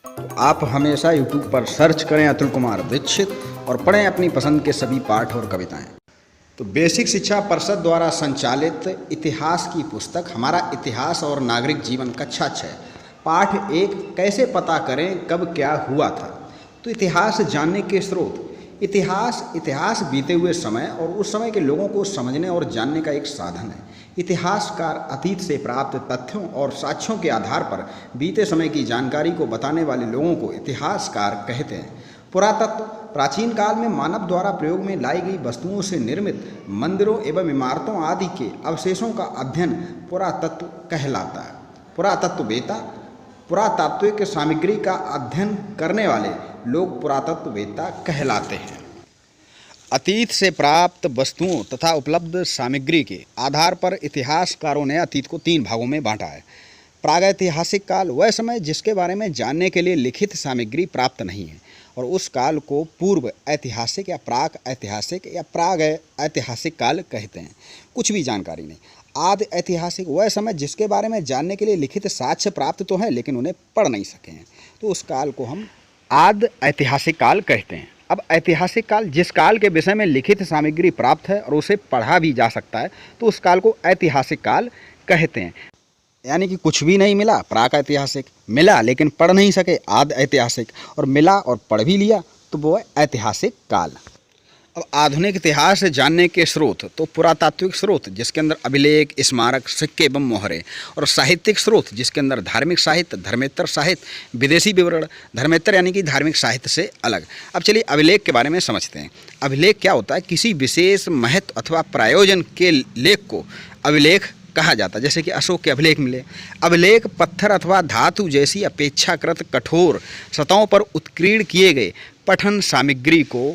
तो आप हमेशा यूट्यूब पर सर्च करें अतुल कुमार दीक्षित और पढ़ें अपनी पसंद के सभी पाठ और कविताएं। तो बेसिक शिक्षा परिषद द्वारा संचालित इतिहास की पुस्तक हमारा इतिहास और नागरिक जीवन कक्षा 6 पाठ 1 कैसे पता करें कब क्या हुआ था। तो इतिहास जानने के स्रोत। इतिहास बीते हुए समय और उस समय के लोगों को समझने और जानने का एक साधन है। इतिहासकार अतीत से प्राप्त तथ्यों और साक्ष्यों के आधार पर बीते समय की जानकारी को बताने वाले लोगों को इतिहासकार कहते हैं। पुरातत्व। प्राचीन काल में मानव द्वारा प्रयोग में लाई गई वस्तुओं से निर्मित मंदिरों एवं इमारतों आदि के अवशेषों का अध्ययन पुरातत्व कहलाता है। पुरातत्ववेत्ता। पुरातात्विक सामग्री का अध्ययन करने वाले लोग पुरातत्ववेत्ता कहलाते हैं। अतीत से प्राप्त वस्तुओं तथा उपलब्ध सामग्री के आधार पर इतिहासकारों ने अतीत को 3 भागों में बांटा है। प्रागैतिहासिक काल वह समय जिसके बारे में जानने के लिए लिखित सामग्री प्राप्त नहीं है, और उस काल को पूर्व ऐतिहासिक या प्राक ऐतिहासिक या प्राग ऐतिहासिक काल कहते हैं, कुछ भी जानकारी नहीं। आदि ऐतिहासिक वह समय जिसके बारे में जानने के लिए लिखित साक्ष्य प्राप्त तो हैं लेकिन उन्हें पढ़ नहीं सके हैं, तो उस काल को हम आदि ऐतिहासिक काल कहते हैं। अब ऐतिहासिक काल जिस काल के विषय में लिखित सामग्री प्राप्त है और उसे पढ़ा भी जा सकता है, तो उस काल को ऐतिहासिक काल कहते हैं। यानी कि कुछ भी नहीं मिला प्राक ऐतिहासिक, मिला लेकिन पढ़ नहीं सके आदि ऐतिहासिक, और मिला और पढ़ भी लिया तो वो है ऐतिहासिक काल। अब आधुनिक इतिहास जानने के स्रोत। तो पुरातात्विक स्रोत जिसके अंदर अभिलेख, स्मारक, सिक्के एवं मोहरे, और साहित्यिक स्रोत जिसके अंदर धार्मिक साहित्य, धर्मेतर साहित्य, विदेशी विवरण। धर्मेतर यानी कि धार्मिक साहित्य से अलग। अब चलिए अभिलेख के बारे में समझते हैं। अभिलेख क्या होता है? किसी विशेष महत्व अथवा प्रयोजन के लेख को अभिलेख कहा जाता है। जैसे कि अशोक के अभिलेख मिले। अभिलेख पत्थर अथवा धातु जैसी अपेक्षाकृत कठोर सतहों पर उत्कीर्ण किए गए पठन सामग्री को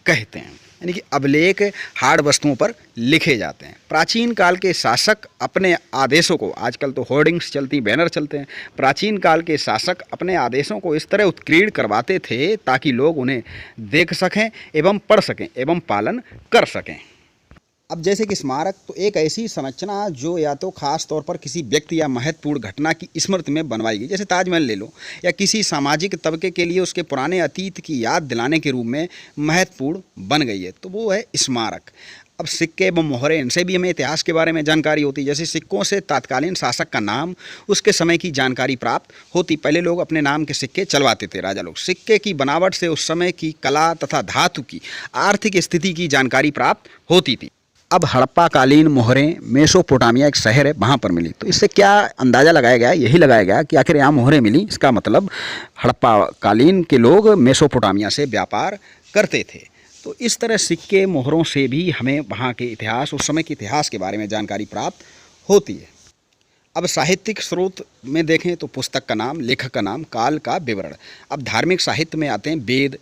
कहते हैं। यानी कि अभिलेख हार्ड वस्तुओं पर लिखे जाते हैं। प्राचीन काल के शासक अपने आदेशों को, आजकल तो होर्डिंग्स चलती, बैनर चलते हैं, प्राचीन काल के शासक अपने आदेशों को इस तरह उत्कीर्ण करवाते थे ताकि लोग उन्हें देख सकें एवं पढ़ सकें एवं पालन कर सकें। अब जैसे कि स्मारक, तो एक ऐसी संरचना जो या तो खास तौर पर किसी व्यक्ति या महत्वपूर्ण घटना की स्मृति में बनवाई गई, जैसे ताजमहल ले लो, या किसी सामाजिक तबके के लिए उसके पुराने अतीत की याद दिलाने के रूप में महत्वपूर्ण बन गई है, तो वो है स्मारक। अब सिक्के एवं मोहरे, इनसे भी हमें इतिहास के बारे में जानकारी होती है। जैसे सिक्कों से तत्कालीन शासक का नाम, उसके समय की जानकारी प्राप्त होती। पहले लोग अपने नाम के सिक्के चलवाते थे, राजा लोग। सिक्के की बनावट से उस समय की कला तथा धातु की आर्थिक स्थिति की जानकारी प्राप्त होती थी। अब हड़प्पा कालीन मोहरें मेसोपोटामिया एक शहर है, वहाँ पर मिली। तो इससे क्या अंदाज़ा लगाया गया? यही लगाया गया कि आखिर यहाँ मोहरें मिली, इसका मतलब हड़प्पा कालीन के लोग मेसोपोटामिया से व्यापार करते थे। तो इस तरह सिक्के मोहरों से भी हमें वहाँ के इतिहास, उस समय के इतिहास के बारे में जानकारी प्राप्त होती है। अब साहित्यिक स्रोत में देखें तो पुस्तक का नाम, लेखक का नाम, काल का विवरण। अब धार्मिक साहित्य में आते हैं वेद,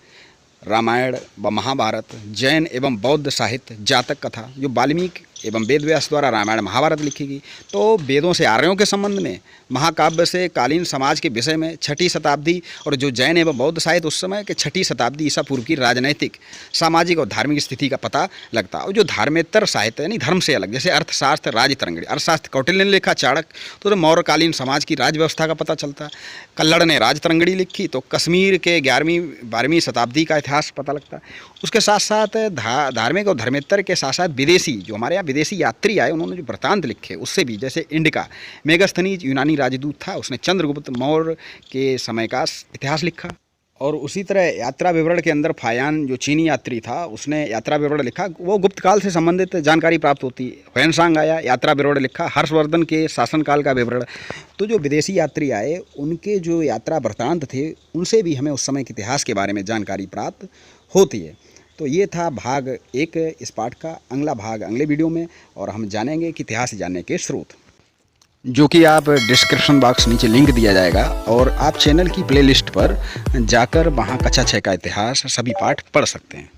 रामायण व महाभारत, जैन एवं बौद्ध साहित्य, जातक कथा, जो वाल्मीकि एवं वेद व्यास द्वारा रामायण महाभारत लिखी गई। तो वेदों से आर्यों के संबंध में, महाकाव्य से कालीन समाज के विषय में 6ठी शताब्दी, और जो जैन एवं बौद्ध साहित्य उस समय के 6ठी शताब्दी ईसा पूर्व की राजनैतिक, सामाजिक और धार्मिक स्थिति का पता लगता है। और जो धर्मेतर साहित्य यानी धर्म से अलग, जैसे अर्थशास्त्र, राजतरंगिणी, अर्थशास्त्र कौटिल्य ने लिखा, चाणक्य, तो मौर्यकालीन समाज की राज व्यवस्था का पता चलता है। कल्लड़ ने राजतरंगिणी लिखी, तो कश्मीर के 11वीं 12वीं शताब्दी का इतिहास पता लगता है। उसके साथ साथ धार्मिक और धर्मेतर के साथ साथ विदेशी, जो हमारे यहाँ विदेशी यात्री आए, उन्होंने जो वृत्तांत लिखे उससे भी, जैसे इंडिका, मेगास्थनीज यूनानी राजदूत था, उसने चंद्रगुप्त मौर्य के समय का इतिहास लिखा। और उसी तरह यात्रा विवरण के अंदर फायान, जो चीनी यात्री था, उसने यात्रा विवरण लिखा, वो गुप्त काल से संबंधित जानकारी प्राप्त होती है। ह्वेनसांग आया, यात्रा विवरण लिखा। हर्षवर्धन के शासनकाल का विवरण। तो जो विदेशी यात्री आए, उनके जो यात्रा वृत्तांत थे, उनसे भी हमें उस समय के इतिहास के बारे में जानकारी प्राप्त होती है। तो ये था भाग 1 इस पाठ का। अगला भाग अगले वीडियो में, और हम जानेंगे कि इतिहास जानने के स्रोत, जो कि आप डिस्क्रिप्शन बॉक्स नीचे लिंक दिया जाएगा, और आप चैनल की प्लेलिस्ट पर जाकर वहाँ कक्षा 6 का इतिहास सभी पाठ पढ़ सकते हैं।